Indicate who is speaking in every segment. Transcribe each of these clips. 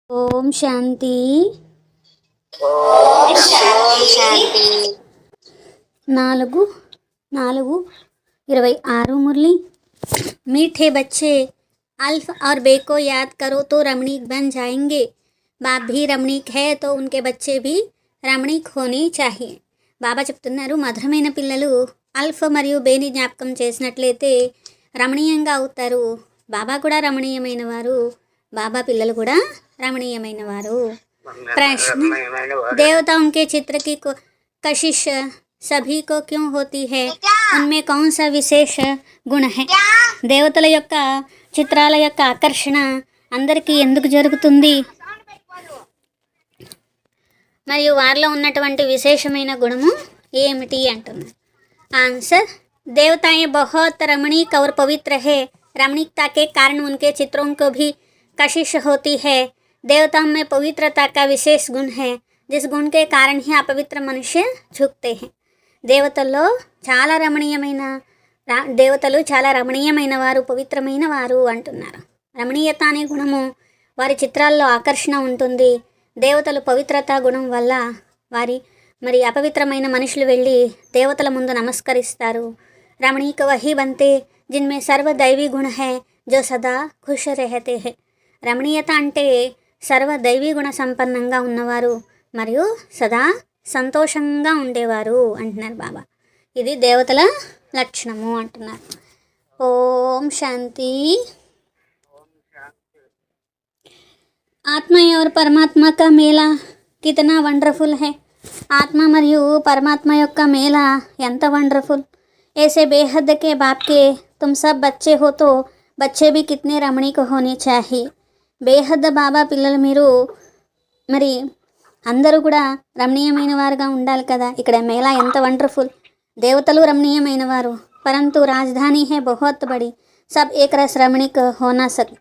Speaker 1: ఓం శాంతి.
Speaker 2: ओम शांति।
Speaker 1: 4:4:26 मुरली। मीठे बच्चे, अल्फ और बे को याद करो तो रमणीक बन जाएंगे। बाप भी रमणीक है तो उनके बच्चे भी రమణీక్ होनी चाहिए. బాబా చెప్తున్నారు, మధురమైన పిల్లలు అల్ఫ్ మరియు బేని జ్ఞాపకం చేసినట్లయితే రమణీయంగా అవుతారు. బాబా కూడా రమణీయమైన వారు, బాబా పిల్లలు కూడా రమణీయమైన వారు. प्रश्न, देवताओं के चित्र की कशिश सभी को क्यों होती है? उनमें कौन सा विशेष गुण है? దేవతల యొక్క చిత్రాల యొక్క ఆకర్షణ అందరికీ ఎందుకు జరుగుతుంది మరియు వారిలో ఉన్నటువంటి విశేషమైన గుణము ఏమిటి అంటున్నారు. आंसर, देवताएं बहुत रमणीक और पवित्र है. रमणीकता के कारण उनके चित्रों को भी कशिश होती है. देवताओं में पवित्रता का विशेष गुण है, जिस गुण के कारण ही अपवित्र मनुष्य झुकते हैं. దేవతల్లో చాలా రమణీయమైన వారు, పవిత్రమైన వారు అంటున్నారు. రమణీయత అనే గుణము వారి చిత్రాల్లో ఆకర్షణ ఉంటుంది. దేవతలు పవిత్రతా గుణం వల్ల మరి అపవిత్రమైన మనుషులు వెళ్ళి దేవతల ముందు నమస్కరిస్తారు. రమణీక వహీ బంతే జిన్మే సర్వ దైవీ గుణ హై జో సదా ఖుష్ రహతే హై. రమణీయత అంటే సర్వ దైవీ గుణ సంపన్నంగా ఉన్నవారు మరియు సదా సంతోషంగా ఉండేవారు అంటున్నారు బాబా. ఇది దేవతల లక్షణము అంటున్నారు. ఓం శాంతి. ఆత్మ और परमात्मा का मेला कितना वंडरफुल है. ఆత్మ మరియు పరమాత్మ యొక్క మేళ ఎంత వండర్ఫుల్. ऐसे बेहद के बाप के तुम सब बच्चे हो तो बच्चे भी कितने रमणीक होने चाहिए. బేహద్ బాబా పిల్లలు మీరు మరి అందరూ కూడా రమణీయమైన వారుగా ఉండాలి కదా. ఇక్కడ మేళా ఎంత వండర్ఫుల్. దేవతలు రమణీయమైన వారు, పరంతు రాజధాని హే బహుత్ బడి, సబ్ ఏకరస్ రమణీక్ హోనా సక్.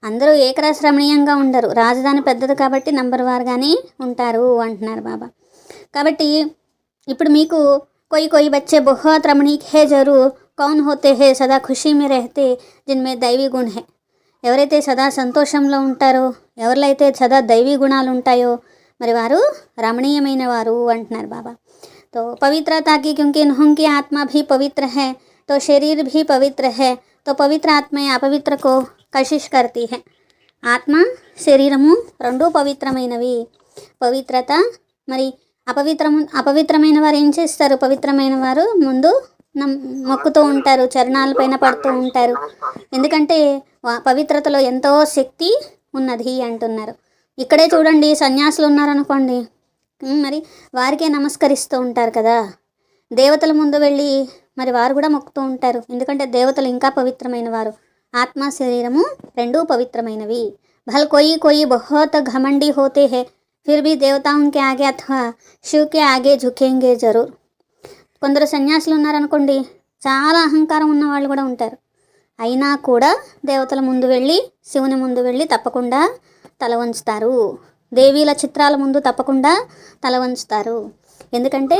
Speaker 1: అందరూ ఏకరస్ రమణీయంగా ఉండరు, రాజధాని పెద్దది కాబట్టి నంబర్ వారుగానే ఉంటారు అంటున్నారు బాబా. కాబట్టి ఇప్పుడు మీకు कोई बच्चे बहुत रमणीक है जरूर. कौन होते हैं सदा खुशी में रहते जिनमें दैवी गुण है. ఎవరైతే సదా సంతోషంలో ఉంటారో, ఎవరిలైతే సదా దైవీ గుణాలు ఉంటాయో మరి వారు రమణీయమైన వారు అంటున్నారు బాబా. तो पवित्रता की क्योंकि उनकी आत्मा भी पवित्र है तो शरीर भी पवित्र है. तो पवित्र आत्मा अपवित्र को कशिश करती है. ఆత్మ శరీరము రెండూ పవిత్రమైనవి. పవిత్రత మరి అపవిత్రమైన వారు ఏం చేస్తారు? పవిత్రమైన వారు ముందు మొక్కుతూ ఉంటారు, చరణాలపైన పడుతూ ఉంటారు. ఎందుకంటే పవిత్రతలో ఎంతో శక్తి ఉన్నది అంటున్నారు. ఇక్కడే చూడండి, సన్యాసులు ఉన్నారనుకోండి, మరి వారికే నమస్కరిస్తూ ఉంటారు కదా. దేవతల ముందు వెళ్ళి మరి వారు కూడా మొక్కుతూ ఉంటారు. ఎందుకంటే దేవతలు ఇంకా పవిత్రమైన వారు. ఆత్మ శరీరము రెండూ పవిత్రమైనవి. భల్ కోయి బహుత్ ఘమండి హోతే హై फिर भी देवताओं के आगे अथवा शिव के आगे झुकेंगे जरूर. కొందరు సన్యాసులు ఉన్నారనుకోండి, చాలా అహంకారం ఉన్న వాళ్ళు కూడా ఉంటారు. అయినా కూడా దేవతల ముందు వెళ్ళి, శివుని ముందు వెళ్ళి తప్పకుండా తల వంచుతారు. దేవీల చిత్రాల ముందు తప్పకుండా తల వంచుతారు. ఎందుకంటే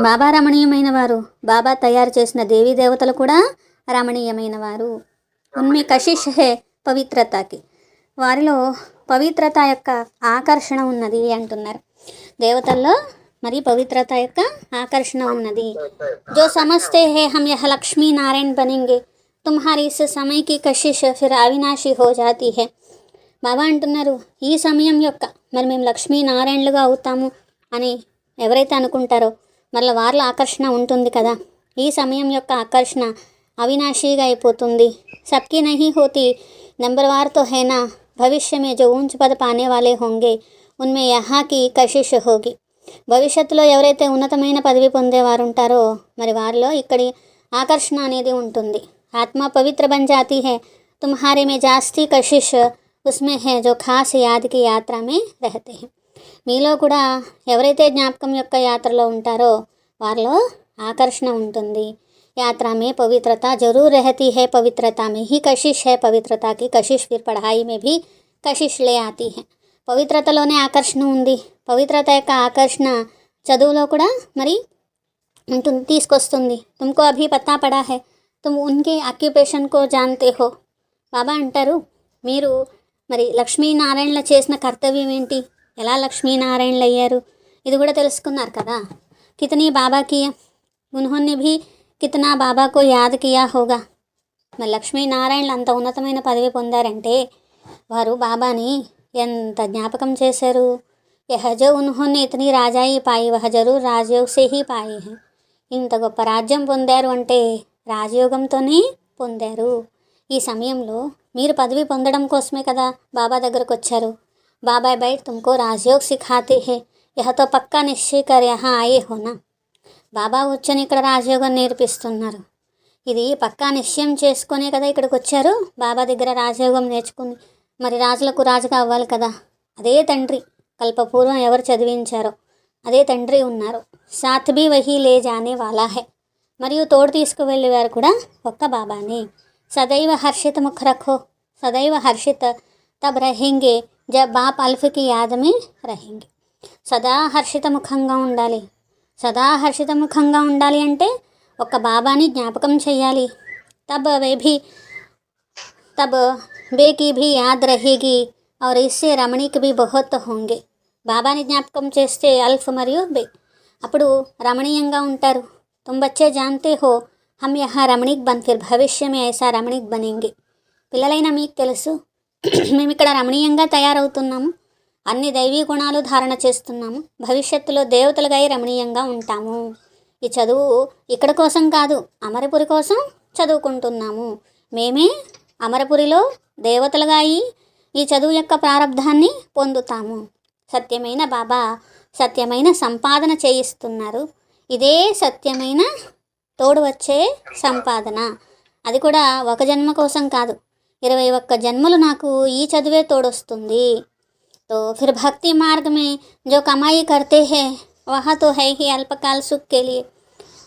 Speaker 1: బాబా రమణీయమైన వారు. బాబా తయారు చేసిన దేవీ దేవతలు కూడా రమణీయమైన వారు. ఉన్మే కశిష్ హే పవిత్రతకి, వారిలో పవిత్రత యొక్క ఆకర్షణ ఉన్నది అంటున్నారు. దేవతల్లో మరి పవిత్రత యొక్క ఆకర్షణ ఉన్నది. जो समझते हैं हम यह लक्ष्मी नारायण बनेंगे तुम्हारी इस समय की कशिश फिर अविनाशी हो जाती है. బాబా అంటున్నారు, ఈ సమయం యొక్క మరి మేము లక్ష్మీ నారాయణలుగా అవుతాము అని ఎవరైతే అనుకుంటారో మళ్ళీ వారిలో ఆకర్షణ ఉంటుంది కదా. ఈ సమయం యొక్క ఆకర్షణ అవినాశీగా అయిపోతుంది. సబ్కి నహీ హోతి, నంబర్ వార్ తో హేనా. భవిష్య में जो ऊंच पद पाने वाले होंगे उनमें यहाँ की कशिश होगी. భవిష్యత్తులో ఎవరైతే ఉన్నతమైన పదవి పొందేవారు ఉంటారో మరి వారిలో ఇక్కడి ఆకర్షణ అనేది ఉంటుంది. ఆత్మ పవిత్ర బన్ జాతీ హై తుమ్హారే మే జాస్తి కశిష్ ఉస్మే హై జో ఖాస్ యాద్ కి యాత్ర మే రహతే హై. మీలో కూడా ఎవరైతే జ్ఞాపకం యొక్క యాత్రలో ఉంటారో వారిలో ఆకర్షణ ఉంటుంది. यात्रा में पवित्रता जरूर रहती है. पवित्रता में ही कशिश है. पवित्रता की कशिश फिर पढ़ाई में भी कशिश ले आती है. పవిత్రతలోనే ఆకర్షణ ఉంది. పవిత్రత యొక్క ఆకర్షణ చదువులో కూడా మరి ఉంటుంది, తీసుకొస్తుంది. తుమ్కో అభీ పతా పడా హై తుమ్ ఉన్కే ఆక్యుపేషన్ కో జాన్తే హో. బాబా అంటారు, మీరు మరి లక్ష్మీనారాయణల చేసిన కర్తవ్యం ఏంటి, ఎలా లక్ష్మీనారాయణలు అయ్యారు, ఇది కూడా తెలుసుకున్నారు కదా. కితనీ బాబా కియా, ఉన్హోనే భీ కితనా బాబాకో యాద్ కియా హోగా. మరి లక్ష్మీనారాయణలు అంత ఉన్నతమైన పదవి పొందారంటే వారు బాబాని ఎంత జ్ఞాపకం చేశారు. యహ జో ఉన్హోనే ఇతనీ రాజాయి పాయి వహ జరూర్ రాజయోగ్ సే హీ పాయి హై. ఇంత గొప్ప రాజ్యం పొందారు అంటే రాజయోగంతోనే పొందారు. ఈ సమయంలో మీరు పదవి పొందడం కోసమే కదా బాబా దగ్గరకు వచ్చారు. బాబాయ్ బైట్ తుమ్కో రాజయోగ్ సిఖాతే హే, యహతో పక్కా నిశ్చయ కర్ యహా ఆయే హోనా. బాబా వచ్చని ఇక్కడ రాజయోగం నేర్పిస్తున్నారు. ఇది పక్కా నిశ్చయం చేసుకునే కదా ఇక్కడికి వచ్చారు. బాబా దగ్గర రాజయోగం నేర్చుకుని మరి రాజులకు రాజుగా అవ్వాలి కదా. అదే తండ్రి కల్పపూర్వం ఎవరు చదివించారో అదే తండ్రి ఉన్నారు. సాత్ భీ వహీ లే జానే వాలా హై. మరియు తోడు తీసుకువెళ్ళేవారు కూడా ఒక్క బాబానే. సదైవ హర్షిత ముఖ రఖో, సదైవ హర్షిత తబ్ రహేంగే జబ్ బాప్ అల్ఫ్కి యాదమే రహేంగే. సదా హర్షితముఖంగా ఉండాలి. సదా హర్షితముఖంగా ఉండాలి అంటే ఒక్క బాబాని జ్ఞాపకం చేయాలి. తబ్ బేకి భీ యాద్ రహేగి और इससे రమణీకి భీ బహుత్ హోంగే. బాబాని జ్ఞాపకం చేస్తే అల్ఫ్ మరియు బే అప్పుడు రమణీయంగా ఉంటారు. తుమ్ బచ్చే జాన్తే హో హమ్ యహా రమణీక్ బన్ ఫిర్ భవిష్య మే ఐసా రమణీక్ బనేంగే. పిల్లలైన మీకు తెలుసు మేము ఇక్కడ రమణీయంగా తయారవుతున్నాము, అన్ని దైవీ గుణాలు ధారణ చేస్తున్నాము, భవిష్యత్తులో దేవతలుగా రమణీయంగా ఉంటాము. ఈ చదువు ఇక్కడ కోసం కాదు, అమరపురి కోసం చదువుకుంటున్నాము. మేమే అమరపురిలో దేవతలుగా అయి ఈ చదువు యొక్క ప్రారంధాన్ని పొందుతాము. సత్యమైన బాబా సత్యమైన సంపాదన చేయిస్తున్నారు. ఇదే సత్యమైన తోడు వచ్చే సంపాదన. అది కూడా ఒక జన్మ కోసం కాదు, 21 జన్మలు నాకు ఈ చదువే తోడొస్తుంది. తో ఫిర్ భక్తి మార్గ మే జో కమాయి కర్తే హే వహా తో హై హీ అల్పకాల్ సుఖ్ కే లియే.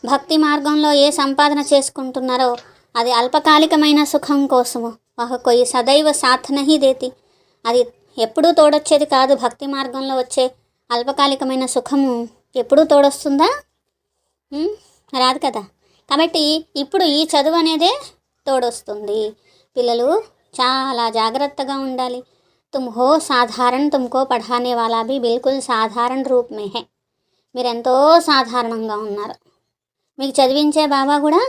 Speaker 1: భక్తి మార్గంలో ఏ సంపాదన చేసుకుంటున్నారో అది అల్పకాలికమైన సుఖం కోసము. వహ కోయి సదైవ సాథ్ నహీ దేతి. అది ఎప్పుడూ తోడొచ్చేది కాదు. భక్తి మార్గంలో వచ్చే అల్పకాలికమైన సుఖము ఎప్పుడూ తోడొస్తుందా? రాదు కదా. కాబట్టి ఇప్పుడు ఈ చదువు అనేదే తోడొస్తుంది. పిల్లలు చాలా జాగ్రత్తగా ఉండాలి. తుమ్ హో సాధారణ, తుమ్కో పఢానే వాలా భీ బిల్కుల్ సాధారణ రూప్ మే హై. మీరు ఎంతో సాధారణంగా ఉన్నారు. మీకు చదివించే బాబా కూడా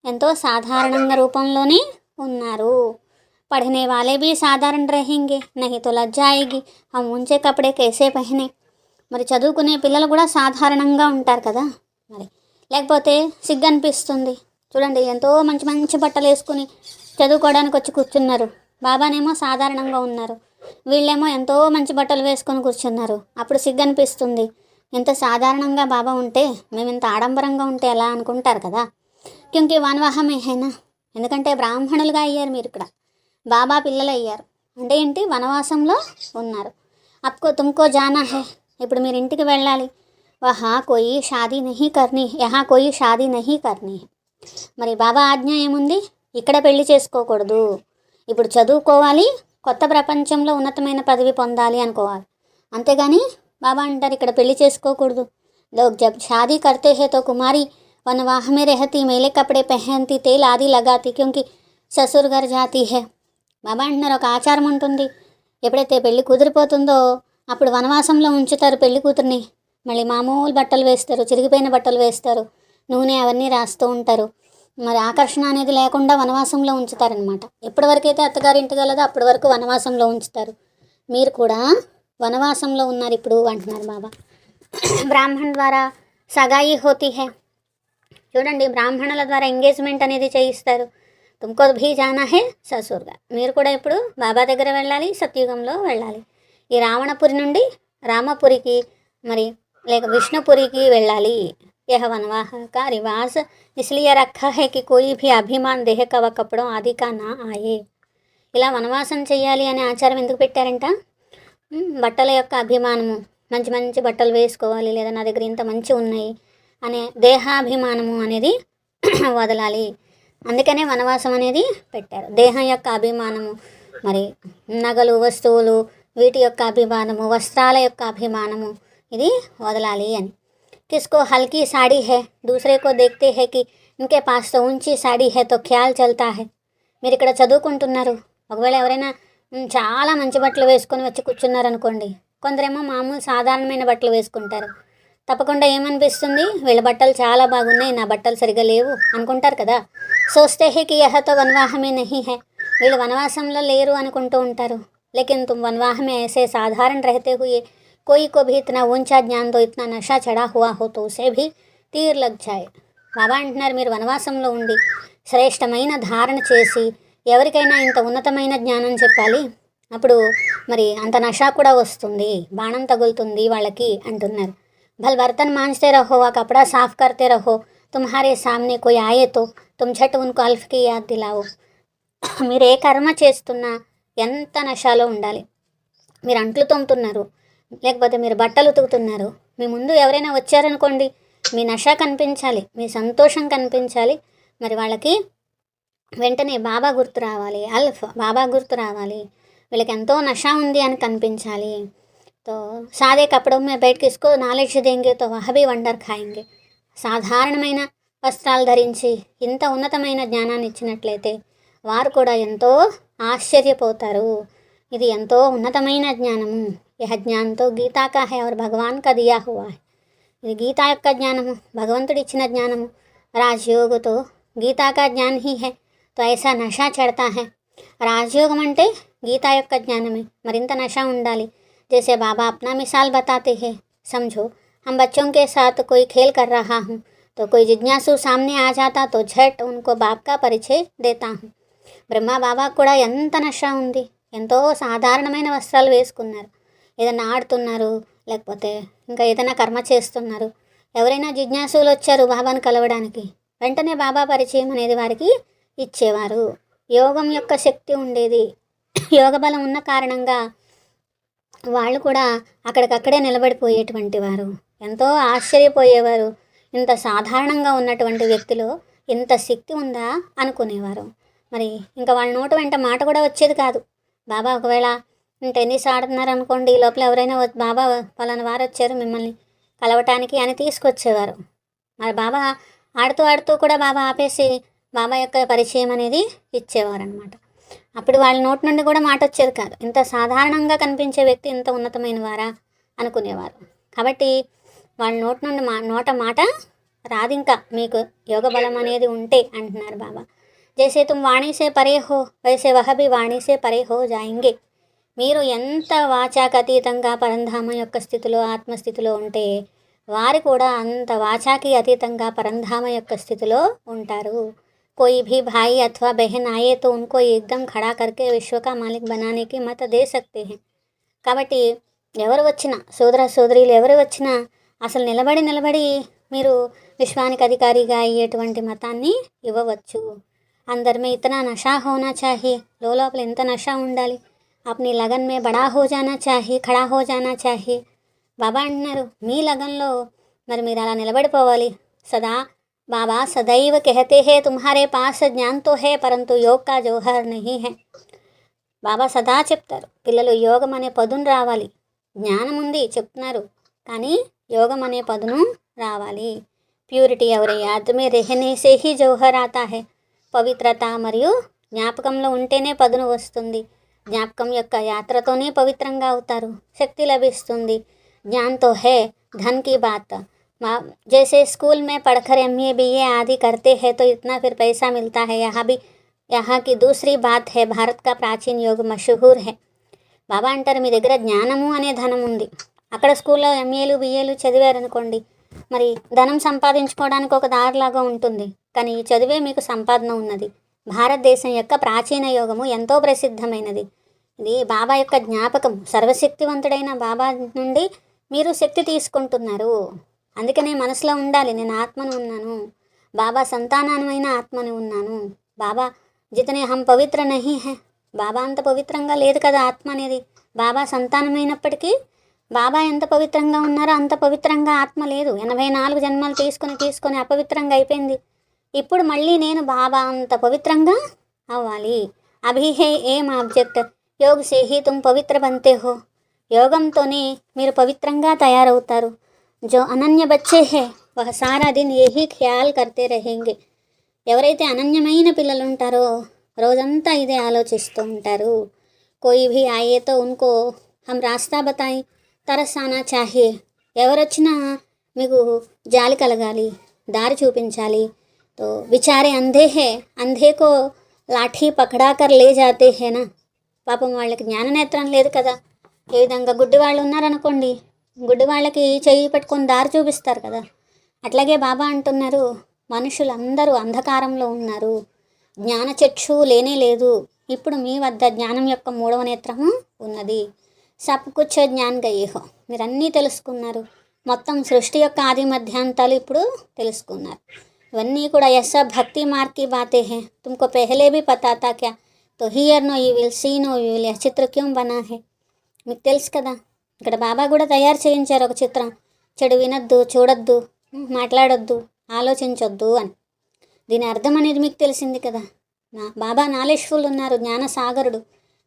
Speaker 1: ఎంతో సాధారణంగా రూపంలోనే ఉన్నారు. పढ़ने वाले भी साधारण रहेंगे नहीं तो लज्जा आएगी हम ऊंचे कपड़े कैसे पहने. మరి చదువుకునే పిల్లలు కూడా సాధారణంగా ఉంటారు కదా. మరి లేకపోతే సిగ్గు అనిపిస్తుంది. చూడండి, ఎంతో మంచి మంచి బట్టలు వేసుకుని చదువుకోవడానికి వచ్చి కూర్చున్నారు. బాబానేమో సాధారణంగా ఉన్నారు, వీళ్ళేమో ఎంతో మంచి బట్టలు వేసుకొని కూర్చున్నారు. అప్పుడు సిగ్గు అనిపిస్తుంది. ఎంత సాధారణంగా బాబా ఉంటే మేము ఇంత ఆడంబరంగా ఉంటే ఎలా అనుకుంటారు కదా. క్యూంకి వనవాహమే హైనా, ఎందుకంటే బ్రాహ్మణులుగా అయ్యారు మీరు ఇక్కడ. బాబా పిల్లలు అయ్యారు అంటే ఏంటి, వనవాసంలో ఉన్నారు. అప్కో తుమ్కో జానా హై, ఇప్పుడు మీరు ఇంటికి వెళ్ళాలి. వహా కోయి షాదీ నహీ కర్నీ, యహా కోయి షాదీ నహీ కర్నీ. మరి బాబా ఆజ్ఞ ఏముంది, ఇక్కడ పెళ్లి చేసుకోకూడదు. ఇప్పుడు చదువుకోవాలి, కొత్త ప్రపంచంలో ఉన్నతమైన పదవి పొందాలి అనుకోవాలి. అంతేగాని బాబా అంటారు ఇక్కడ పెళ్లి చేసుకోకూడదు. లోగ్ జబ్ షాదీ కర్తే హే తో కుమారి వనవాహ మే రెహతీ, మేలే కపడే పెహన్తీ, తేల్ ఆది లగాతీ, క్యూంకి ససుర్ గర్ జాతీ హై. బాబా అంటున్నారు ఒక ఆచారం ఉంటుంది, ఎప్పుడైతే పెళ్లి కుదిరిపోతుందో అప్పుడు వనవాసంలో ఉంచుతారు పెళ్లి కూతుర్ని. మళ్ళీ మామూలు బట్టలు వేస్తారు, చిరిగిపోయిన బట్టలు వేస్తారు, నూనె అవన్నీ రాస్తూ ఉంటారు. మరి ఆకర్షణ అనేది లేకుండా వనవాసంలో ఉంచుతారనమాట. ఎప్పటి వరకైతే అత్తగారింటి కలదో అప్పటి వరకు వనవాసంలో ఉంచుతారు. మీరు కూడా వనవాసంలో ఉన్నారు ఇప్పుడు అంటున్నారు బాబా. బ్రాహ్మణ్ ద్వారా సగాయి హోతీ హై. చూడండి, బ్రాహ్మణుల ద్వారా ఎంగేజ్మెంట్ అనేది చేయిస్తారు. తుమ్కో భీ జానా హే ససూర్గా, మీరు కూడా ఇప్పుడు బాబా దగ్గర వెళ్ళాలి, సత్యుగంలో వెళ్ళాలి. ఈ రావణపురి నుండి రామపురికి మరి లేక విష్ణుపురికి వెళ్ళాలి. यह वनवाह का रिवाज इसलिए रखा है कि कोई भी अभिमान देह का व कपड़ों आदि का ना आए. ఇలా వనవాసం చేయాలి అనే ఆచారం ఎందుకు పెట్టారంట, బట్టల యొక్క అభిమానము, మంచి మంచి బట్టలు వేసుకోవాలి, లేదా నా దగ్గర ఇంత మంచి ఉన్నాయి అనే దేహాభిమానము అనేది వదలాలి. అందుకనే వనవాసం అనేది పెట్టారు. దేహం యొక్క అభిమానము, మరి నగలు వస్తువులు వీటి యొక్క అభిమానము, వస్త్రాల యొక్క అభిమానము ఇది వదలాలి అని. किसको हल्की साड़ी है दूसरे को देखते हैं कि इनके पास तो ऊंची साड़ी है तो ख्याल चलता है. మీరు ఇక్కడ చదువుకుంటున్నారు, ఒకవేళ ఎవరైనా చాలా మంచి బట్టలు వేసుకొని వచ్చి కూర్చున్నారనుకోండి, కొందరేమో మామూలు సాధారణమైన బట్టలు వేసుకుంటారు. తప్పకుండా ఏమనిపిస్తుంది, వీళ్ళ బట్టలు చాలా బాగున్నాయి, నా బట్టలు సరిగా లేవు అనుకుంటారు కదా. సోస్తే హే కి యహతో వన్వాహమే నహీ హై, వీళ్ళు వనవాసంలో లేరు అనుకుంటూ ఉంటారు. లేకిన్ తుమ్ వన్వాహమే ऐसे साधारण रहते हुए कोई को भी इतना ऊंचा ज्ञान दो, इतना नशा चढ़ा हुआ हो तो उसे भी तीर लग जाए. బాబా అంటున్నారు, మీరు వనవాసంలో ఉండి శ్రేష్టమైన ధారణ చేసి ఎవరికైనా ఇంత ఉన్నతమైన జ్ఞానం చెప్పాలి, అప్పుడు మరి అంత నషా కూడా వస్తుంది, బాణం తగులుతుంది వాళ్ళకి అంటున్నారు. भल बर्तन मांजते रहो व कपड़ा साफ करते रहो, तुम्हारे सामने कोई आए तो तुम झट उनको अल्फ की याद दिलाओ. మీరు ఏ కర్మ చేస్తున్నా ఎంత నషాలో ఉండాలి. మీరు అంట్లు తోముతున్నారు, లేకపోతే మీరు బట్టలు ఉతుకుతున్నారు, మీ ముందు ఎవరైనా వచ్చారనుకోండి, మీ నషా కనిపించాలి, మీ సంతోషం కనిపించాలి. మరి వాళ్ళకి వెంటనే బాబా గుర్తు రావాలి, అల్ఫ్ బాబా గుర్తు రావాలి, వీళ్ళకి ఎంతో నషా ఉంది అని కనిపించాలి. तो सादे कपड़ों में बैठ के इसको नॉलेज देंगे तो वह भी వండర్ ఖాయింగే. సాధారణమైన వస్త్రాలు ధరించి ఇంత ఉన్నతమైన జ్ఞానాన్ని ఇచ్చినట్లయితే వారు కూడా ఎంతో ఆశ్చర్యపోతారు. ఇది ఎంతో ఉన్నతమైన జ్ఞానము. యహ జ్ఞానంతో గీతా కా హై और भगवान का दिया हुआ है. ఇది గీతా యొక్క జ్ఞానము, భగవంతుడు ఇచ్చిన జ్ఞానము. రాజయోగతో గీతా కా జ్ఞాన్ హీ హై తో ఐసా నషా చడతా హై. రాజయోగం అంటే గీతా యొక్క జ్ఞానమే, మరింత నషా ఉండాలి. जैसे बाबा अपना मिसाल बताते हैं, समझो हम बच्चों के साथ कोई खेल कर रहा हूँ तो कोई जिज्ञासु सामने आ जाता तो झट उनको बाप का परिचय देता हूँ. బ్రహ్మ బాబా కూడా ఎంత నషా ఉంది, ఎంతో సాధారణమైన వస్త్రాలు వేసుకున్నారు, ఏదైనా ఆడుతున్నారు, లేకపోతే ఇంకా ఏదైనా కర్మ చేస్తున్నారు. ఎవరైనా జిజ్ఞాసులు వచ్చారు బాబాను కలవడానికి, వెంటనే బాబా పరిచయం అనేది వారికి ఇచ్చేవారు. యోగం యొక్క శక్తి ఉండేది, యోగ బలం ఉన్న కారణంగా వాళ్ళు కూడా అక్కడికక్కడే నిలబడిపోయేటువంటి వారు, ఎంతో ఆశ్చర్యపోయేవారు. ఇంత సాధారణంగా ఉన్నటువంటి వ్యక్తిలో ఇంత శక్తి ఉందా అనుకునేవారు. మరి ఇంకా వాళ్ళ నోట వెంట మాట కూడా వచ్చేది కాదు. బాబా ఒకవేళ టెన్నిస్ ఆడుతున్నారు అనుకోండి, ఈ లోపల ఎవరైనా బాబా పలానా వారు వచ్చారు మిమ్మల్ని కలవటానికి అని తీసుకొచ్చేవారు. మరి బాబా ఆడుతూ ఆడుతూ కూడా బాబా ఆపేసి బాబా యొక్క పరిచయం అనేది ఇచ్చేవారు అనమాట. అప్పుడు వాళ్ళ నోటి నుండి కూడా మాట వచ్చేది కాదు. ఇంత సాధారణంగా కనిపించే వ్యక్తి ఇంత ఉన్నతమైన వారా అనుకునేవారు. కాబట్టి వాళ్ళ నోటి నుండి నోట మాట రాదు. ఇంకా మీకు యోగ బలం అనేది ఉంటే అంటున్నారు బాబా. జైసే తుమ్ వాణి సే పరే హో వైసే వహ భీ వాణి సే పరే హో జాయింగే. మీరు ఎంత వాచాకు అతీతంగా పరంధామ యొక్క స్థితిలో ఆత్మస్థితిలో ఉంటే వారు కూడా అంత వాచాకి అతీతంగా పరంధామ యొక్క స్థితిలో ఉంటారు. कोई भी भाई अथवा बहन आए तो उनको एकदम खड़ा करके विश्व का मालिक बनाने की मत दे सकते हैं. కాబట్టి ఎవరు వచ్చినా, సోదర సోదరీలు ఎవరు వచ్చినా అసలు నిలబడి మీరు విశ్వానికి అధికారిగా అయ్యేటువంటి మతాన్ని ఇవ్వవచ్చు. అందరి में इतना नशा होना चाहिए, లోపల ఎంత నషా ఉండాలి. अपनी लगन में बड़ा हो जाना चाहिए, खड़ा हो जाना चाहिए. బాబా అంటున్నారు, మీ లగన్లో మరి మీరు అలా నిలబడిపోవాలి. సదా बाबा सदैव कहते हैं तुम्हारे पास ज्ञान तो है परंतु योग का जौहर नहीं है. బాబా సదా చెప్తారు, పిల్లలు యోగం అనే పదును రావాలి. జ్ఞానం ఉంది చెప్తున్నారు, కానీ యోగం అనే పదును రావాలి. ప్యూరిటీ ఎవరి యాద్ మే రెహనే సే హీ జౌహర్ ఆతా హై. పవిత్రత మరియు జ్ఞాపకంలో ఉంటేనే పదును వస్తుంది. జ్ఞాపకం యొక్క యాత్రతోనే పవిత్రంగా అవుతారు, శక్తి లభిస్తుంది. జ్ఞాన్తో హే ధన్ की बात. जैसे स्कूल में पढ़कर MA BA आदि करते हैं तो इतना फिर पैसा मिलता है. यहाँ की दूसरी बात है, भारत का प्राचीन योग मशहूर है. బాబా అంటారు, మీ దగ్గర జ్ఞానము అనే ధనం ఉంది. అక్కడ స్కూల్లో MAలు BAలు చదివారనుకోండి, మరి ధనం సంపాదించుకోవడానికి ఒక దారిలాగా ఉంటుంది, కానీ ఈ చదివే మీకు సంపాదన ఉన్నది. భారతదేశం యొక్క ప్రాచీన యోగము ఎంతో ప్రసిద్ధమైనది. ఇది బాబా యొక్క జ్ఞాపకం. సర్వశక్తివంతుడైన బాబా నుండి మీరు శక్తి తీసుకుంటున్నారు. అందుకనే మనసులో ఉండాలి, నేను ఆత్మను ఉన్నాను, బాబా సంతానమైన ఆత్మని ఉన్నాను. బాబా జితనే హం పవిత్ర నహీ హై. బాబా అంత పవిత్రంగా లేదు కదా ఆత్మ అనేది. బాబా సంతానమైనప్పటికీ బాబా ఎంత పవిత్రంగా ఉన్నారో అంత పవిత్రంగా ఆత్మ లేదు. 84 జన్మలు తీసుకొని అపవిత్రంగా అయిపోయింది. ఇప్పుడు మళ్ళీ నేను బాబా అంత పవిత్రంగా అవ్వాలి. అభి హే ఏం ఆబ్జెక్ట్ యోగ్ సే హీ తుమ్ పవిత్ర బంతే హో. యోగంతోనే మీరు పవిత్రంగా తయారవుతారు. जो అనన్య బచ్చే హే వహ సారా దిన్ యహీ ఖ్యాల్ కర్తే రహేంగే. ఎవరైతే అనన్యమైన పిల్లలు ఉంటారో రోజంతా ఇదే ఆలోచిస్తూ ఉంటారు. कोई भी आए तो उनको हम रास्ता बताएं, तरस आना चाहिए. ఎవరొచ్చినా మీకు జాలి కలగాలి, దారి చూపించాలి. तो बेचारे अंधे हैं, अंधे को లాఠీ పకడా కర్ లే జాతే హే నా. పాపం వాళ్ళకి జ్ఞాననేత్రం లేదు కదా. ఏ విధంగా గుడ్డి వాళ్ళు ఉన్నారనుకోండి, గుడ్డి వాళ్ళకి చెయ్యి పెట్టుకొని దారి చూపిస్తారు కదా. అట్లాగే బాబా అంటున్నారు, మనుషులందరూ అంధకారంలో ఉన్నారు, జ్ఞానచక్షు లేనే లేదు. ఇప్పుడు మీ వద్ద జ్ఞానం యొక్క మూడవ నేత్రము ఉన్నది. సబ్ కుచ్ జ్ఞాన్ గయే హో, మీరు అన్నీ తెలుసుకున్నారు. మొత్తం సృష్టి యొక్క ఆది మధ్యాంతాలు ఇప్పుడు తెలుసుకున్నారు. ఇవన్నీ కూడా ఎస్స భక్తి మార్గ్ కి బాతే హే, తుమ్కో పెహలే భీ పతా తా క్యా? తో hear no evil, see no evil, చిత్ర క్యూం బనా హే? మీకు తెలుసు కదా. ఇక్కడ బాబా కూడా తయారు చేయించారు ఒక చిత్రం. చెడు వినొద్దు, చూడొద్దు, మాట్లాడొద్దు, ఆలోచించొద్దు అని. దీని అర్థం అనేది మీకు తెలిసింది కదా. బాబా నాలెడ్జ్ఫుల్ ఉన్నారు, జ్ఞానసాగరుడు.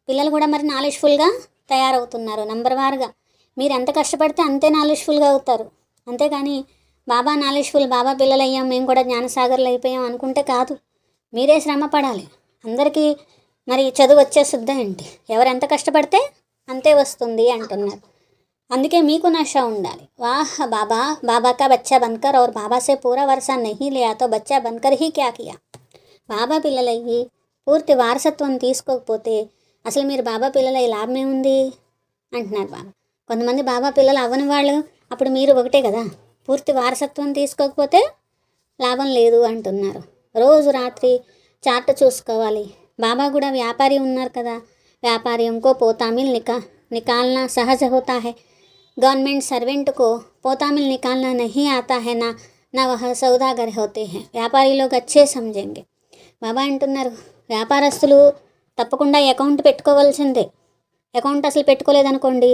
Speaker 1: పిల్లలు కూడా మరి నాలెడ్జ్ఫుల్గా తయారవుతున్నారు నంబర్ వారుగా. మీరు ఎంత కష్టపడితే అంతే నాలెడ్జ్ఫుల్గా అవుతారు. అంతేగాని బాబా నాలెడ్జ్ఫుల్, బాబా పిల్లలు అయ్యాం, మేము కూడా జ్ఞానసాగర్లు అయిపోయాం అనుకుంటే కాదు. మీరే శ్రమ పడాలి. అందరికీ మరి చదువు వచ్చేస్తుందా ఏంటి? ఎవరు ఎంత కష్టపడితే అంతే వస్తుంది అంటున్నారు. అందుకే మీకు నష ఉండాలి. వాహ్ బాబా, బాబా కా బచ్చా బన్కర్ और బాబా से पूरा वर्षा नहीं लिया तो बच्चा बनकर ही क्या किया? బాబా పిల్లలయ్యి పూర్తి వారసత్వం తీసుకోకపోతే అసలు మీరు బాబా పిల్లలయ్యి లాభమే ఉంది అంటున్నారు బాబా. కొంతమంది బాబా పిల్లలు అవ్వని వాళ్ళు, అప్పుడు మీరు ఒకటే కదా. పూర్తి వారసత్వం తీసుకోకపోతే లాభం లేదు అంటున్నారు. రోజు రాత్రి చార్ట్ చూసుకోవాలి. బాబా కూడా వ్యాపారి ఉన్నారు కదా. వ్యాపారి ఇంకో పోతామిల్ నికాల్నా సహజ హోతా హై. గవర్నమెంట్ సర్వెంట్ को పోతామిల్ నికాల్నా नहीं आता है నా వహ సౌదాగర్ హోతే హై. వ్యాపారీ లోग अच्छे समझेंगे. బాబా అంటున్నారు, వ్యాపారస్తులు తప్పకుండా అకౌంట్ పెట్టుకోవాల్సిందే. అకౌంట్ అసలు పెట్టుకోలేదనుకోండి,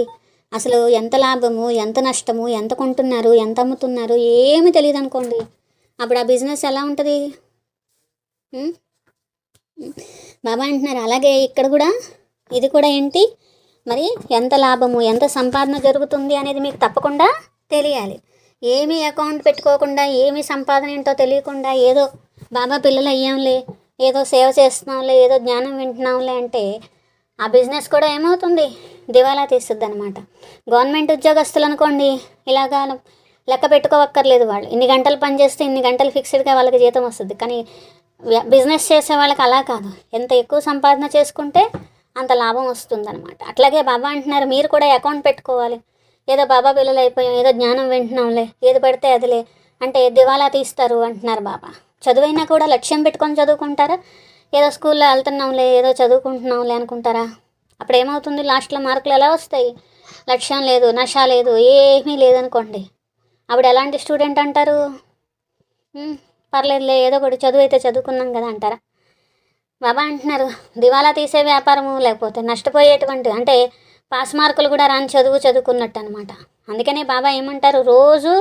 Speaker 1: అసలు ఎంత లాభము, ఎంత నష్టము, ఎంత కొంటున్నారు, ఎంత అమ్ముతున్నారు ఏమీ తెలియదు అనుకోండి, అప్పుడు ఆ బిజినెస్ ఎలా ఉంటుంది? బాబా అంటున్నారు అలాగే ఇక్కడ కూడా, ఇది కూడా ఏంటి మరి, ఎంత లాభము, ఎంత సంపాదన జరుగుతుంది అనేది మీకు తప్పకుండా తెలియాలి. ఏమీ అకౌంట్ పెట్టుకోకుండా, ఏమీ సంపాదన ఏంటో తెలియకుండా ఏదో బాబా పిల్లలు అయ్యాంలే, ఏదో సేవ చేస్తున్నాంలే, ఏదో జ్ఞానం వింటున్నాంలే అంటే ఆ బిజినెస్ కూడా ఏమవుతుంది? దివాలా తీస్తుంది అనమాట. గవర్నమెంట్ ఉద్యోగస్తులు అనుకోండి, ఇలాగా లెక్క పెట్టుకోవక్కర్లేదు. వాళ్ళు ఇన్ని గంటలు పనిచేస్తే ఇన్ని గంటలు ఫిక్స్డ్గా వాళ్ళకి జీతం వస్తుంది. కానీ బిజినెస్ చేసే వాళ్ళకి అలా కాదు. ఎంత ఎక్కువ సంపాదన చేసుకుంటే అంత లాభం వస్తుందన్నమాట. అట్లాగే బాబా అంటున్నారు మీరు కూడా అకౌంట్ పెట్టుకోవాలి. ఏదో బాబా పిల్లలు అయిపోయాం, ఏదో జ్ఞానం వింటున్నాంలే, ఏది పడితే అదిలే అంటే దివాలా తీస్తారు అంటున్నారు బాబా. చదువైనా కూడా లక్ష్యం పెట్టుకొని చదువుకుంటారా? ఏదో స్కూల్లో వెళ్తున్నాంలే, ఏదో చదువుకుంటున్నాంలే అనుకుంటారా? అప్పుడు ఏమవుతుంది? లాస్ట్లో మార్కులు ఎలా వస్తాయి? లక్ష్యం లేదు, నష లేదు, ఏమీ లేదనుకోండి, అప్పుడు ఎలాంటి స్టూడెంట్ అంటారు? పర్లేదులే, ఏదో ఒకటి చదువు అయితే చదువుకున్నాం కదా అంటారా? బాబా అంటున్నారు దివాలా తీసే వ్యాపారము, లేకపోతే నష్టపోయేటువంటి, అంటే పాస్ మార్కులు కూడా రాని చదువు చదువుకున్నట్టు అనమాట. అందుకనే బాబా ఏమంటారు, రోజు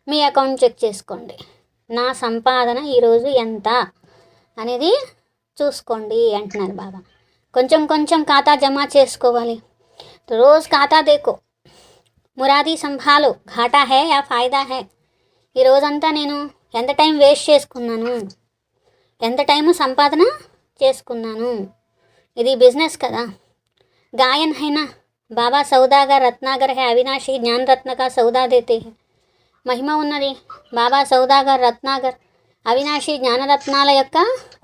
Speaker 1: మీ అకౌంట్ చెక్ చేసుకోండి. నా సంపాదన ఈరోజు ఎంత అనేది చూసుకోండి అంటున్నారు బాబా. కొంచెం కొంచెం ఖాతా జమా చేసుకోవాలి. రోజు ఖాతా దేకో, మురాదీ సంభాలో, ఘాటా హే యా ఫాయిదా హే. ఈ రోజంతా నేను ఎంత టైం వేస్ట్ చేసుకున్నాను, ఎంత టైము సంపాదన చేసుకున్నాను. ఇది బిజినెస్ కదా. గాయన్ హైనా బాబా సౌదాగర్ రత్నాగర్ హే, అవినాశి జ్ఞాన రత్న కా సౌదా దేతే హే. మహిమ ఉన్నది. బాబా సౌదాగర్, రత్నాగర్, అవినాశి జ్ఞానరత్నాల యొక్క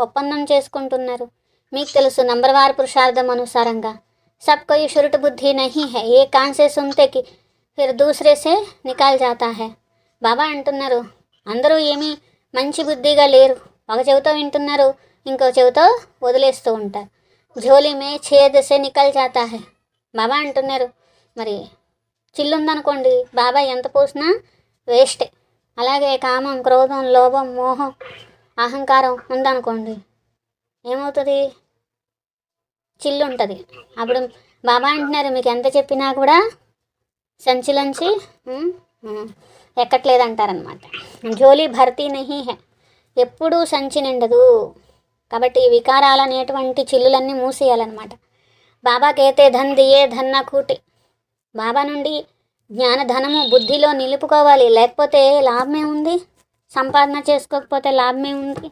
Speaker 1: ఒప్పందం చేసుకుంటున్నారు. మీకు తెలుసు నంబర్ వార్ పురుషార్థం అనుసారంగా సబ్ కోయి షురుట్ బుద్ధి నహీ హై, ఏ కాన్ సే సున్తే కి ఫిర్ దూసరే సే నికాల్ జాతా హై. బాబా అంటున్నారు అందరూ ఏమీ మంచి బుద్ధిగా లేరు. ఒక చెవితో వింటున్నారు, ఇంకో చెవితో వదిలేస్తూ ఉంటారు. ఝోలీ మే ఛేద్ సే నికల్ జాతా హై. బాబా అంటున్నారు మరి చిల్లుందనుకోండి, బాబా ఎంత పోసినా వేస్టే. అలాగే కామం, క్రోధం, లోభం, మోహం, అహంకారం ఉందనుకోండి, ఏమవుతుంది? చిల్లు ఉంటుంది. అప్పుడు బాబా అంటున్నారు మీకు ఎంత చెప్పినా కూడా సంచిలంచి ఎక్కట్లేదంటారనమాట. జోలి భర్తీ నహీ హై, ఎప్పుడూ సంచి నిండదు. కాబట్టి ఈ వికారాలు అనేటువంటి చిల్లులన్నీ మూసేయాలన్నమాట. బాబా కేతే ధన్ దియే ధన్న కూటి. బాబా నుండి జ్ఞానధనము బుద్ధిలో నిలుపుకోవాలి, లేకపోతే లాభమే ఉంది. సంపాదన చేసుకోకపోతే లాభమే ఉంది.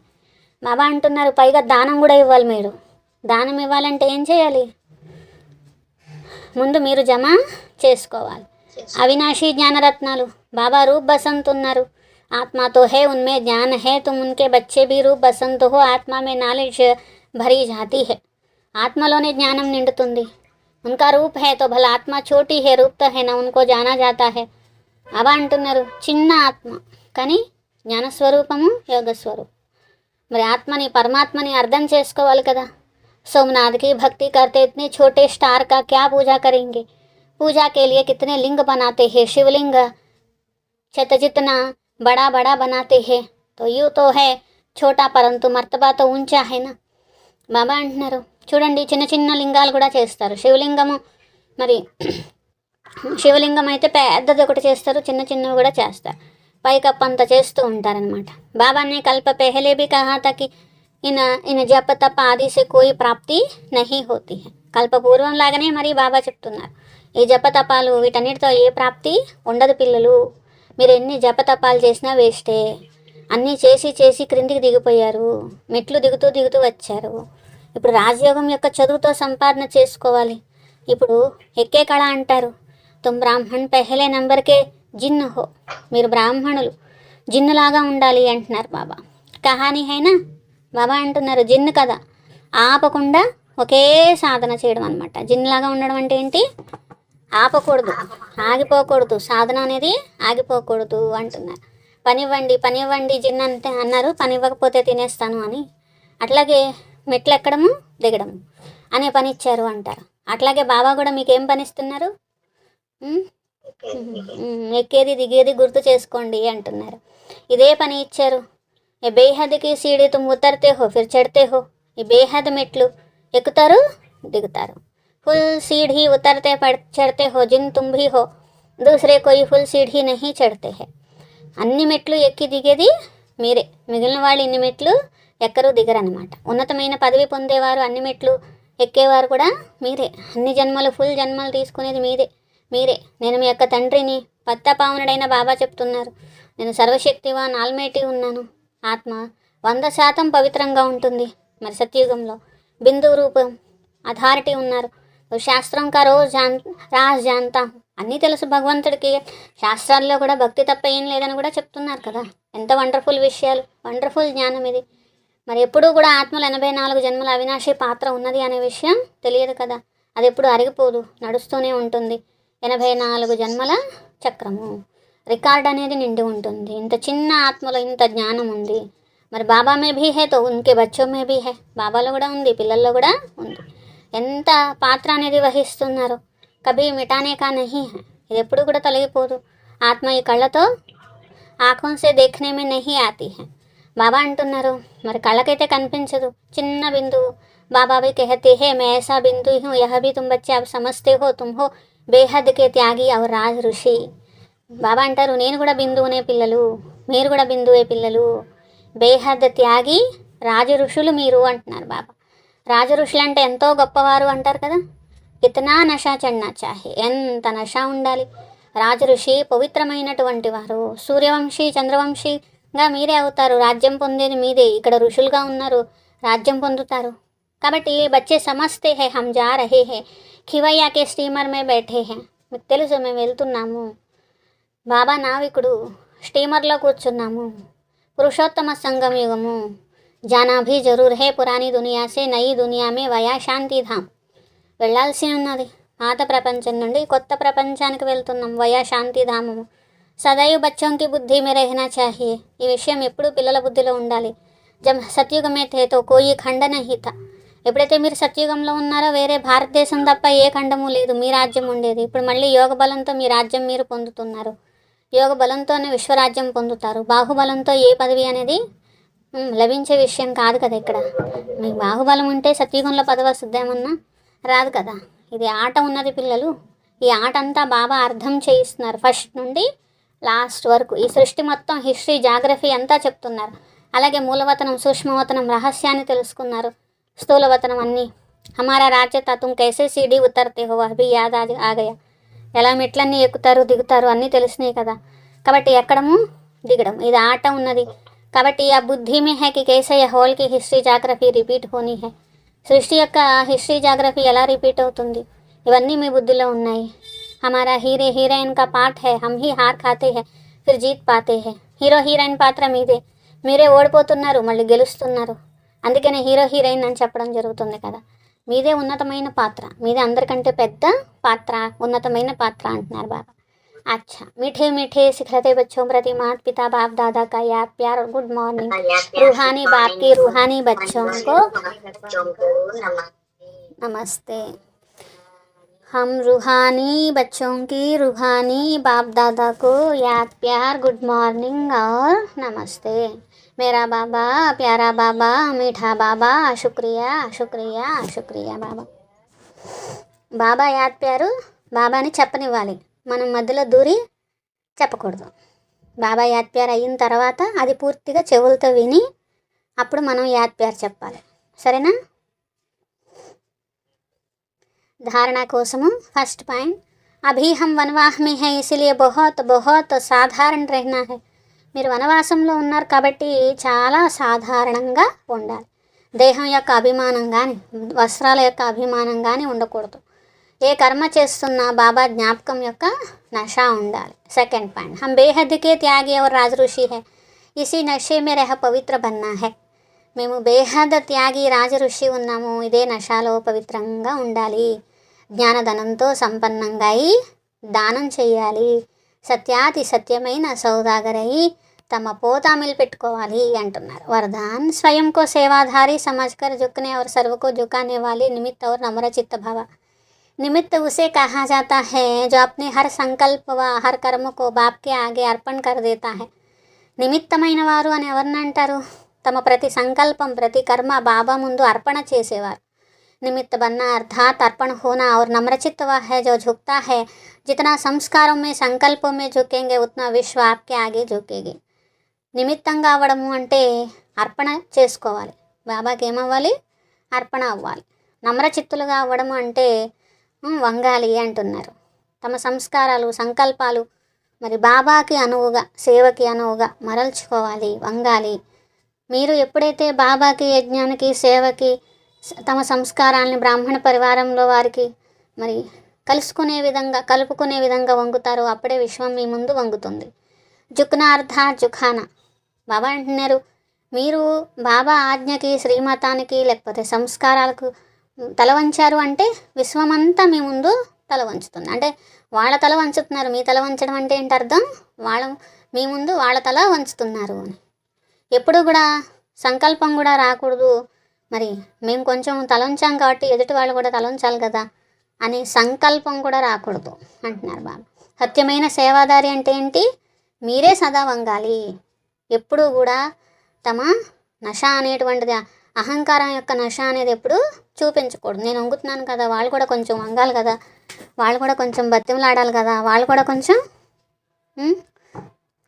Speaker 1: బాబా అంటున్నారు పైగా దానం కూడా ఇవ్వాలి. మీరు దానం ఇవ్వాలంటే ఏం చేయాలి? ముందు మీరు జమ చేసుకోవాలి. అవినాశీ జ్ఞానరత్నాలు బాబా రూప్ బసంత్ ఉన్నారు. ఆత్మతో హే ఉన్మే జ్ఞాన హే తుమ్ ఉన్కే బచ్చే భీ రూప్ బసంత్ హో ఆత్మ మే నాలెడ్జ్ భరీ జాతీ హే. ఆత్మలోనే జ్ఞానం నిండుతుంది. ఉన్కా రూప్ హే తో భలా ఆత్మ చోటీ హే రూప్ తో హే నా ఉన్కో జానా జాతా హే. బాబా అంటున్నారు చిన్న ఆత్మ కానీ జ్ఞానస్వరూపము యోగస్వరూపం. మరి ఆత్మని పరమాత్మని అర్థం చేసుకోవాలి కదా. सोमनाथ की भक्ति करते इतने छोटे स्टार का क्या पूजा करेंगे. पूजा के लिए कितने लिंग बनाते हैं. शिवलिंग छत जितना बड़ा बड़ा बनाते हैं. तो यूँ तो है छोटा परंतु मर्तबा तो ऊंचा है ना. బాబా అంటున్నారు చూడండి చిన్న చిన్న లింగాలు కూడా చేస్తారు. శివలింగము మరి శివలింగం అయితే పెద్దది ఒకటి చేస్తారు, చిన్న చిన్నవి కూడా చేస్తారు. పైకప్పంత చేస్తూ ఉంటారనమాట. బాబానే కల్ప పెహలే भी कहा था कि इन जप तप आदि से कोई प्राप्ति नहीं होती है. కల్పపూర్వం లాగానే మరి బాబా చెప్తున్నారు ఈ జపతపాలు వీటన్నిటితో ఏ ప్రాప్తి ఉండదు పిల్లలు. మీరు ఎన్ని జపతపాలు చేసినా వేస్టే. అన్నీ చేసి చేసి క్రిందికి దిగిపోయారు, మెట్లు దిగుతూ దిగుతూ వచ్చారు. ఇప్పుడు రాజయోగం యొక్క చదువుతో సంపాదన చేసుకోవాలి. ఇప్పుడు ఎక్కే కళ అంటారు. తుమ్ బ్రాహ్మణ్ పెహలే నంబర్కే జిన్ హో. మీరు బ్రాహ్మణులు జిన్నులాగా ఉండాలి అంటున్నారు బాబా. కహానీ హైనా బాబా అంటున్నారు జిన్ను కదా ఆపకుండా ఒకే సాధన చేయడం అనమాట. జిన్నులాగా ఉండడం అంటే ఏంటి? ఆపకూడదు, ఆగిపోకూడదు. సాధన అనేది ఆగిపోకూడదు అంటున్నారు. పనివ్వండి పనివ్వండి జిన్ అంతే అన్నారు, పని ఇవ్వకపోతే తినేస్తాను అని. అట్లాగే మెట్లు ఎక్కడము దిగడము అనే పని ఇచ్చారు అంటారు. అట్లాగే బాబా కూడా మీకేం పనిస్తున్నారు? ఎక్కేది దిగేది గుర్తు చేసుకోండి అంటున్నారు. ఇదే పని ఇచ్చారు. ఏ బేహద్కి సీడీ తుమ్ ఉతర్తే హో ఫిర్ చढ़ते हो. ఈ బేహద్ మెట్లు ఎక్కుతారు దిగుతారు. ఫుల్ सीढ़ी उतरते चढ़ते हो जिन तुम भी हो. दूसरे कोई फुल सीढ़ी नहीं चढ़ते हैं. అన్ని మెట్లు ఎక్కి దిగేది మీరే, మిగిలిన వాళ్ళు ఇన్ని మెట్లు ఎక్కరు దిగరనమాట. ఉన్నతమైన పదవి పొందేవారు అన్ని మెట్లు ఎక్కేవారు కూడా మీరే. అన్ని జన్మలు ఫుల్ జన్మలు తీసుకునేది మీరే. నేను మీ యొక్క తండ్రిని. పత్తపావనుడైన బాబా చెప్తున్నారు నేను సర్వశక్తివాన్ ఆల్మైటీ ఉన్నాను. ఆత్మ 100% పవిత్రంగా ఉంటుంది. మరి సత్యుగంలో బిందు రూపం అథారిటీ ఉన్నారు. శాస్త్రం కా రాజ్ జాంతా అన్నీ తెలుసు భగవంతుడికి. శాస్త్రాల్లో కూడా భక్తి తప్ప ఏం లేదని కూడా చెప్తున్నారు కదా. ఎంత వండర్ఫుల్ విషయాలు, వండర్ఫుల్ జ్ఞానం ఇది. మరి ఎప్పుడూ కూడా ఆత్మలు 84 జన్మల అవినాశి పాత్ర ఉన్నది అనే విషయం తెలియదు కదా. అది ఎప్పుడు అరిగిపోదు, నడుస్తూనే ఉంటుంది. 84 జన్మల చక్రము రికార్డ్ అనేది నిండి ఉంటుంది. ఇంత చిన్న ఆత్మలో ఇంత జ్ఞానం ఉంది. మరి బాబా మే భీ హే తో ఉన్కే బచ్చో మే భీ హే. బాబాలో కూడా ఉంది, పిల్లల్లో కూడా ఉంది. ఎంత పాత్ర అనేది వహిస్తున్నారు. కభీ మిటానే కా నహీ హై. ఇది ఎప్పుడు కూడా తొలగిపోదు. ఆత్మ ఈ కళ్ళతో ఆఖోన్ సే దేఖనే మే నహీ ఆతీ హై. బాబా అంటున్నారు మరి కళ్ళకైతే కనిపించదు, చిన్న బిందువు. బాబా భీ కహతే హే మే ఐసా బిందు హూ యహ భీ తుమ్ బచ్చే అబ్ సమజ్తే హో తుమ్ హో బేహద్ కే త్యాగి ఔర్ రాజ్ ఋషి. బాబా అంటారు నేను కూడా బిందువునే పిల్లలు, మీరు కూడా బిందువే పిల్లలు. బేహద్ త్యాగి రాజ ఋషులు మీరు అంటున్నారు బాబా. రాజ ఋషులు అంటే ఎంతో గొప్పవారు అంటారు కదా. కితనా నషా చడ్నా చాహే, ఎంత నషా ఉండాలి. రాజ ఋషి పవిత్రమైనటువంటి వారు. సూర్యవంశీ చంద్రవంశీగా మీరే అవుతారు. రాజ్యం పొందేది మీదే. ఇక్కడ ఋషులుగా ఉన్నారు, రాజ్యం పొందుతారు. కాబట్టి బచ్చే సమస్తే హే హమ్ జా రహే హే ఖివయ్యాకే స్టీమర్ మే బైఠే హే. మీకు తెలుసు మేము వెళ్తున్నాము. బాబా నావికుడు, స్టీమర్లో కూర్చున్నాము. పురుషోత్తమ సంగం యుగము. జానా భీ జరూర్ హే పురాణి దునియా సే నయి దునియా మే వయా శాంతిధామ్. వెళ్ళాల్సి ఉన్నది. పాత ప్రపంచం నుండి కొత్త ప్రపంచానికి వెళ్తున్నాం. వయా శాంతిధామము. సదైవ్ బచ్చోంకి బుద్ధి మే రహనా చాహియే. ఈ విషయం ఎప్పుడూ పిల్లల బుద్ధిలో ఉండాలి. జబ్ సత్యుగమే థే తో కోయి ఖండ నహీ థా. ఎప్పుడైతే మీరు సత్యుగంలో ఉన్నారో వేరే భారతదేశం తప్ప ఏ ఖండము లేదు, మీ రాజ్యం ఉండేది. ఇప్పుడు మళ్ళీ యోగ బలంతో మీ రాజ్యం మీరు పొందుతున్నారు. యోగ బలంతోనే విశ్వరాజ్యం పొందుతారు. బాహుబలంతో ఏ పదవి అనేది లభించే విషయం కాదు కదా. ఇక్కడ మీకు బాహుబలం ఉంటే సత్యుగంలో పదవి వస్తుందేమన్నా రాదు కదా. ఇది ఆట ఉన్నది పిల్లలు. ఈ ఆట అంతా బాబా అర్థం చేయిస్తున్నారు ఫస్ట్ నుండి లాస్ట్ వరకు. ఈ సృష్టి మొత్తం హిస్టరీ జాగ్రఫీ అంతా చెప్తున్నారు. అలాగే మూలవతనం సూక్ష్మవతనం రహస్యాన్ని తెలుసుకున్నారు. స్థూలవతనం అన్నీ. హమారా రాజ్యత తుమ్ కైసే సీడీ ఉతర్తే హో అభి యాద్ ఆగయా. ఎలా మెట్లన్నీ ఎక్కుతారు దిగుతారు అన్నీ తెలిసినాయి కదా. కాబట్టి ఎక్కడము దిగడం ఇది ఆట ఉన్నది. కాబట్టి ఆ బుద్ధి మే హై కి కైసే హోల్ కి history geography repeat honey high. సృష్టి యొక్క హిస్టరీ జాగ్రఫీ ఎలా రిపీట్ అవుతుంది? ఇవన్నీ మీ బుద్ధిలో ఉన్నాయి. हमारा हीरे हीरोइन का पार्ट है, हम ही हार खाते हैं फिर जीत पाते हैं. హీరో హీరోయిన్ పాత్ర మీదే, మీరే ఓడిపోతున్నారు మళ్ళీ గెలుస్తున్నారు. అందుకనే హీరో హీరోయిన్ అని చెప్పడం జరుగుతుంది కదా. మీదే ఉన్నతమైన పాత్ర, మీదే అందరికంటే పెద్ద పాత్ర, ఉన్నతమైన పాత్ర అంటున్నారు బాబా. अच्छा, मीठे मीठे सिखलाते बच्चों प्रति माता पिता बाप दादा का याद प्यार और गुड मॉर्निंग. रूहानी बाप की रूहानी बच्चों को नमस्ते. हम रूहानी बच्चों की रूहानी बाप दादा को याद प्यार गुड मॉर्निंग और नमस्ते. मेरा बाबा, प्यारा बाबा, मीठा बाबा, शुक्रिया शुक्रिया शुक्रिया బాబా. బాబా యాద్ ప్యారు బాబాని చెప్పనివ్వాలి, మనం మధ్యలో దూరి చెప్పకూడదు. బాబా యాద్ ప్యార్ అయిన తర్వాత అది పూర్తిగా చెవులతో విని అప్పుడు మనం యాద్ ప్యార్ చెప్పాలి, సరేనా? धारणा कोसमु फर्स्ट पॉइंट, अभी हम वनवास में है इसलिए बहुत बहुत साधारण रहना है. మీరు వనవాసంలో ఉన్నారు కాబట్టి చాలా సాధారణంగా ఉండాలి. దేహం యొక్క అభిమానం కానీ వస్త్రాల యొక్క అభిమానం కానీ ఉండకూడదు. ఏ కర్మ చేస్తున్నా బాబా జ్ఞాపకం యొక్క నష ఉండాలి. సెకండ్ పాయింట్, हम बेहद के त्यागी और राजऋषि है, इसी नशे में रह पवित्र बनना है. మేము బేహద్ త్యాగి రాజఋషి ఉన్నాము, ఇదే నషాలో పవిత్రంగా ఉండాలి. జ్ఞానధనంతో సంపన్నంగా అయి దానం చేయాలి. సత్యాతి సత్యమైన సౌదాగరై తమ పోతామిల్ పెట్టుకోవాలి అంటున్నారు. వరదాన్, స్వయం को सेवाधारी समझकर झुकने और सर्व को झुकाने वाले निमित्त और नम्र चित्त भव. निमित्त उसे कहा जाता है जो अपने हर संकल्प व हर कर्म को बाप के आगे अर्पण कर देता है. నిమిత్తమైన వారు అని ఎవరిని అంటారు? తమ ప్రతి సంకల్పం ప్రతి కర్మ బాబా ముందు అర్పణ చేసేవారు. निमित्त बनना अर्थात अर्पण होना और नम्रचित्त वह है जो झुकता है. जितना संस्कारों में संकल्पों में झुकेंगे उतना विश्व आपके आगे झुकेगी. నిమిత్తంగా అవ్వడము అంటే అర్పణ చేసుకోవాలి, బాబాకి ఏమవ్వాలి? అర్పణ అవ్వాలి. నమ్రచిత్తులుగా అవ్వడము అంటే వంగాలి అంటున్నారు. తమ సంస్కారాలు సంకల్పాలు మరి బాబాకి అనువుగా సేవకి అనువుగా మరల్చుకోవాలి, వంగాలి. మీరు ఎప్పుడైతే బాబాకి యజ్ఞానికి సేవకి తమ సంస్కారాలని బ్రాహ్మణ పరివారంలో వారికి మరి కలుపుకునే విధంగా వంగుతారో అప్పుడే విశ్వం మీ ముందు వంగుతుంది. జుక్నా అర్థాత్ జుఖానా. బాబా అంటున్నారు, మీరు బాబా ఆజ్ఞకి శ్రీమతానికి లేకపోతే సంస్కారాలకు తల వంచారు అంటే విశ్వమంతా మీ ముందు తల వంచుతుంది. అంటే వాళ్ళ తల వంచుతున్నారు, మీ తల వంచడం అంటే ఏంటి అర్థం? మీ ముందు వాళ్ళ తల వంచుతున్నారు అని. ఎప్పుడు కూడా సంకల్పం కూడా రాకూడదు, మరి మేము కొంచెం తలంచాం కాబట్టి ఎదుటి వాళ్ళు కూడా తలంచాలి కదా అని సంకల్పం కూడా రాకూడదు అంటున్నారు బాబా. సత్యమైన సేవాదారి అంటే ఏంటి? మీరే సదా వంగాలి. ఎప్పుడూ కూడా తమ నష అనేటువంటిది, అహంకారం యొక్క నష అనేది ఎప్పుడు చూపించకూడదు. నేను వంగుతున్నాను కదా, వాళ్ళు కూడా కొంచెం వంగాలి కదా, వాళ్ళు కూడా కొంచెం బతిమలాడాలి కదా, వాళ్ళు కూడా కొంచెం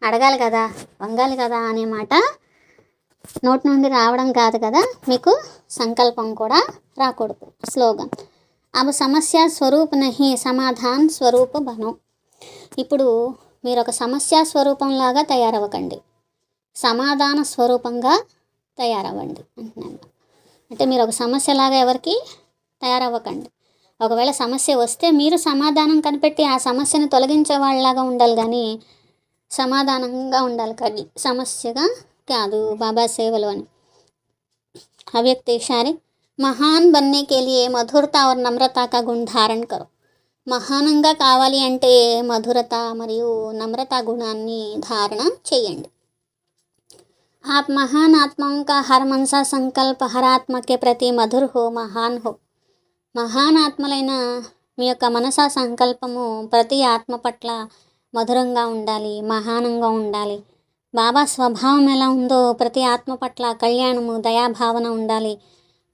Speaker 1: అడగాలి కదా, వంగాలి కదా అనే మాట నోటి నుండి రావడం కాదు కదా, మీకు సంకల్పం కూడా రాకూడదు. స్లోగన్, అబ్ సమస్య స్వరూప్ నహి సమాధాన్ స్వరూప్ బనో. ఇప్పుడు మీరు ఒక సమస్య స్వరూపంలాగా తయారవ్వకండి, సమాధాన స్వరూపంగా తయారవ్వండి అంటున్నాను. అంటే మీరు ఒక సమస్యలాగా ఎవరికి తయారవ్వకండి. ఒకవేళ సమస్య వస్తే మీరు సమాధానం కనిపెట్టి ఆ సమస్యను తొలగించే వాళ్ళలాగా ఉండాలి, కానీ సమాధానంగా ఉండాలి కానీ సమస్యగా కాదు. బాబా సేవలు అని అవ్యక్త ఇషారే, మహాన్ బన్నే కే లియే మధురత और నమ్రత కా గుణ ధారణ కరో. మహానంగా కావాలి అంటే మధురత మరియు నమ్రత గుణాన్ని ధారణ చేయండి. आप महान आत्माओं का हर मनसा संकल्प हर आत्मा के प्रति मधुर हो, महान हो. మహాన్ ఆత్మలైన మీ యొక్క మనసా సంకల్పము ప్రతి ఆత్మ పట్ల మధురంగా ఉండాలి, మహానంగా ఉండాలి. బాబా స్వభావం ఎలా ఉందో ప్రతి ఆత్మ పట్ల కళ్యాణము దయాభావన ఉండాలి.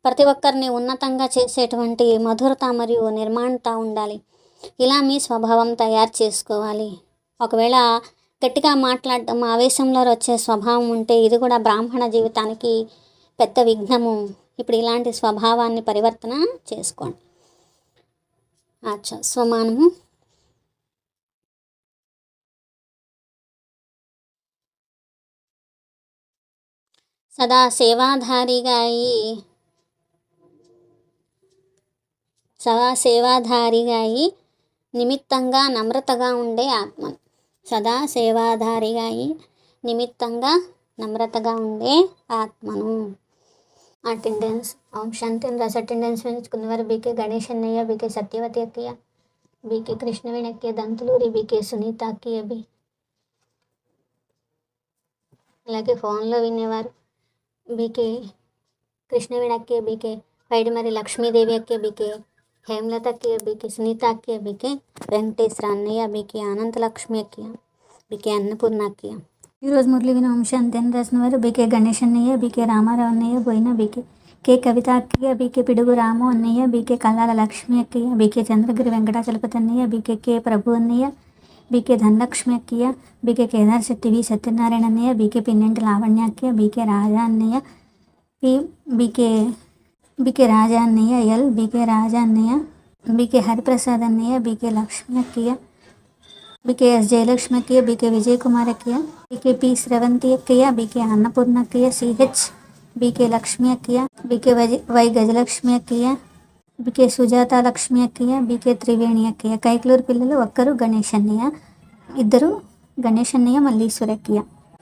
Speaker 1: ప్రతి ఒక్కరిని ఉన్నతంగా చేసేటువంటి మధురత మరియు నిర్మాణత ఉండాలి. ఇలా మీ స్వభావం తయారు చేసుకోవాలి. ఒకవేళ గట్టిగా మాట్లాడటం ఆవేశంలో వచ్చే స్వభావం ఉంటే ఇది కూడా బ్రాహ్మణ జీవితానికి పెద్ద విఘ్నము. ఇప్పుడు ఇలాంటి స్వభావాన్ని పరివర్తన చేసుకోండి. స్వమానము. సదా సేవాధారిగా అయి సదా సేవాధారిగా అయి నిమిత్తంగా నమ్రతగా ఉండే ఆత్మను. సదా సేవాధారిగా అయి నిమిత్తంగా నమ్రతగా ఉండే ఆత్మను. అటెండెన్స్. ఓం శాంతి. రస్ అటెండెన్స్ వేయించుకున్నవారు బీకే గణేష్ అన్నయ్య, బీకే సత్యవతి అక్కయ్య, బీకే కృష్ణవేణి అక్కయ్య దంతులూరి, బీకే సునీత అక్కయ్య బి. అలాగే ఫోన్లో వినేవారు బీకే కృష్ణవేణి అక్కయ్య, బీకే పైడిమరి లక్ష్మీదేవి అక్కయ్య, బీకే హేమలత అక్కయ్య, బీకే సునీత అక్కయ్య, బీకే వెంకటేశ్వర అన్నయ్య, బీకే అనంతలక్ష్మి అక్కయ్య, బీకే అన్నపూర్ణ అక్కయ్య. ఈరోజు మురళి విన ఓం శాంతి అని రాసిన వారు బీకే గణేష్ అన్నయ్య, బీకే రామారావు అన్నయ్య, బోయిన బీకే కే కవిత అక్కయ్య, బీకే పిడుగు రాము అన్నయ్య, బీకే కల్లాల లక్ష్మి అక్కయ్య, బీకే చంద్రగిరి వెంకటాచలపతి అన్నయ్య, బీకే కే ప్రభు అన్నయ్య, బీకే ధనలక్ష్మి అక్కయ్య, బీకే కేదార్ శెట్టి వి సత్యనారాయణ అన్నయ్య, బీకే పిన్నెంటి లావణ్య అక్కయ్య, బీకే రాజా అన్నయ్య, బీకే రాజా అన్నయ్య ఎల్, బీకే రాజా అన్నయ్య, బీకే హరిప్రసాద్ అన్నయ్య, బీకే లక్ష్మి అక్కయ్య, బీకే ఎస్ జయలక్ష్మి అక్కయ్య, బీకే విజయ్ కుమార్ అక్కయ్య, బీకే పి శ్రవంతి అక్కయ్య, బీకే అన్నపూర్ణ అక్కయ్య సిహెచ్, బీకే లక్ష్మి అక్కయ్య, బీకే వై గజలక్ష్మి అక్కయ్య, బీకే సుజాత లక్ష్మి అక్కయ్య, బీకే త్రివేణి అక్కయ్య. కైక్లూరు పిల్లలు ఒక్కరు గణేష్ అన్నయ్య, ఇద్దరు గణేష్ అన్నయ్య మల్లీశ్వరి అక్కయ్య.